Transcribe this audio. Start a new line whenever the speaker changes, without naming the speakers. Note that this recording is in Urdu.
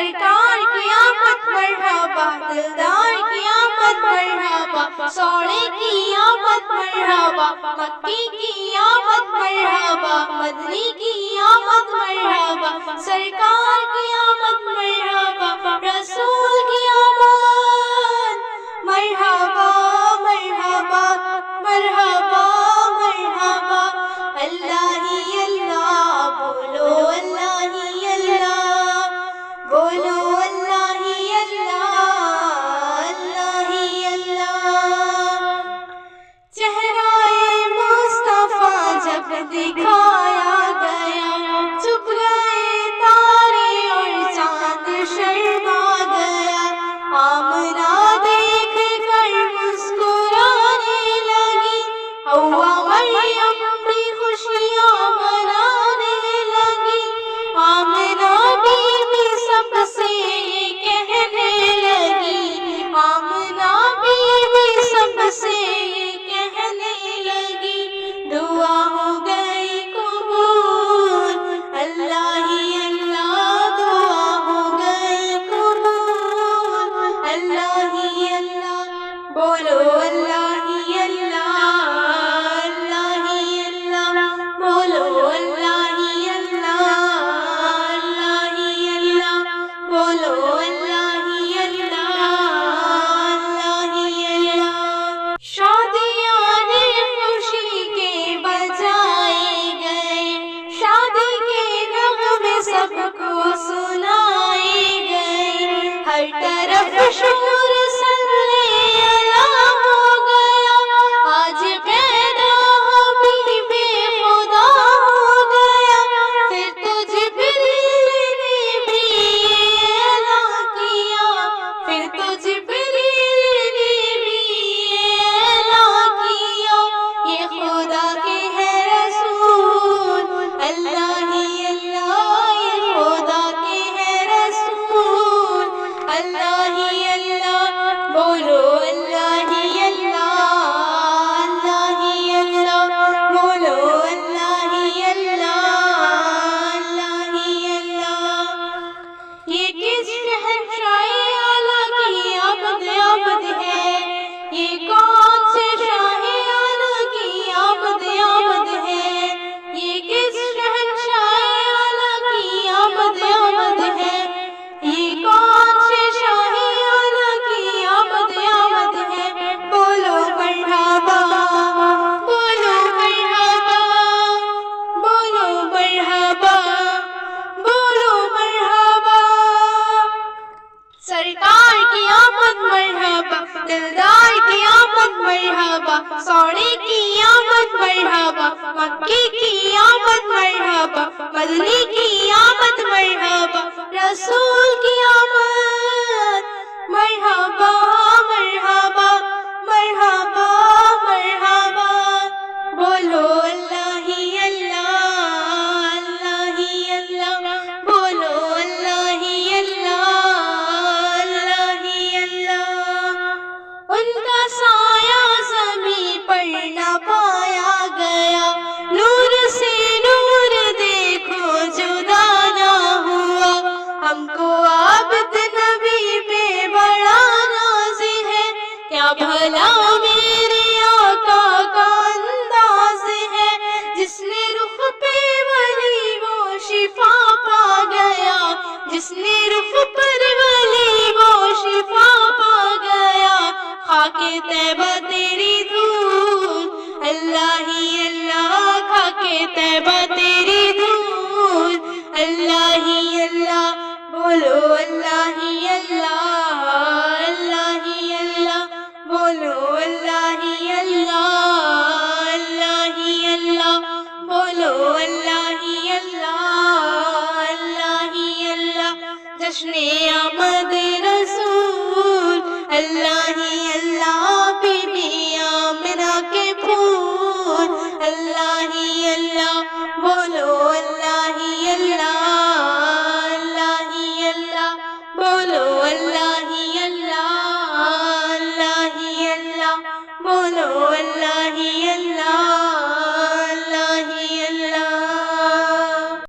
سرکار کی آمد مرحبا، دلدار کی آمد مرحبا، سوڑے کی آمد مرحبا، مکی کی آمد مرحبا، مدنی کی آمد مرحبا، سرکار کی آمد مرحبا، رسول کی آمد مرحبا مرحبا مرحبا مرحبا، اللہ ہی اللہ بولو، اللہ ہی اللہ بولو، اللہ ہی اللہ اللہ ہی اللہ۔ چہرہ مصطفیٰ جب دکھایا گیا، چھپ گئے تارے اور چاند شرما گیا، آمنہ دیکھ کر مسکرانے لگی، حوا مریم بھی خوشیاں منانے لگی، آمنہ بیوی سب سے یہ کہنے لگی، آمنہ بیوی سب سے یہ کہنے لگی، دعا ہو گئی قبول، اللہ ہی اللہ دعا ہو گئی قبول، اللہ ہی اللہ بولو، اللہ ہی اللہ اللہ ہی اللہ بولو، اللہ ہی اللہ اللہ ہی اللہ بولو، اللہ ہی اللہ اللہ ہی اللہ۔ شادیاں خوشی کے بجائے گئے، شادی کے نغمے سب کو سنائے گئے، ہر طرف شور صلی اللہ ہو گیا، آج پیدا حبیب خدا ہو گیا، پھر تو جبریل نے بھی اعلان کیا، پھر تو جبریل نے بھی اعلان کیا، یہ خدا کے ہے رسول، اللہ ہی اللہ یہ خدا کے ہے رسول، اللہ ہی اللہ بولو، اللہ ہی اللہ اللہ ہی اللہ بولو، اللہ ہی اللہ اللہ ہی اللہ۔ یہ کس شہنشاہ اعلیٰ کی عبد عبد ہے، یہ کون سے شاہ اعلیٰ کی عبد عبد ہے، یہ کس شہنشاہ اعلیٰ کی عبد عبد ہے، یہ کون سے شاہ اعلیٰ کی عبد عبد ہے، بولو مرحبا بولو مرحبا بولو مرحبا بولو مرحبا، سرکار کی آمد مرحبا، دلدار کی آمد مرحبا، سوڑے کی آمد مرحبا، مکی کی آمد مرحبا، مدنی کی آمد مرحبا، رسول کی آمد مرحبا مرحبا مرحبا مرحبا، بولو، اللہ ہی اللہ اللہ ہی اللہ بولو، اللہ ہی اللہ اللہ ہی اللہ۔ ان کا سایہ زمین پر نہ پایا گیا، نور سے نور دیکھو جدا نہ ہوا، ہم کو عابد نبی پہ بڑا ناز ہے، کیا بھلا میرے آقا کا انداز ہے، جس نے رخ پہ ولی وہ شفا پا گیا، جس نے رخ پر ولی وہ شفا پا گیا، خاک طیبہ تیری دھول، اللہ ہی اللہ خاک طیبہ تیری دھول، اللہ ہی اللہ بولو، اللہ ہی اللہ اللہ ہی اللہ بولو، اللہ ہی اللہ اللہ ہی اللہ بولو، اللہ ہی اللہ اللہ ہی اللہ۔ جشن آمد رسول، اللہ ہی اللہ بی بی آمنہ کے پھول، اللہ ہی اللہ بولو، اللہ ہی اللہ اللہ ہی اللہ بولو، اللہ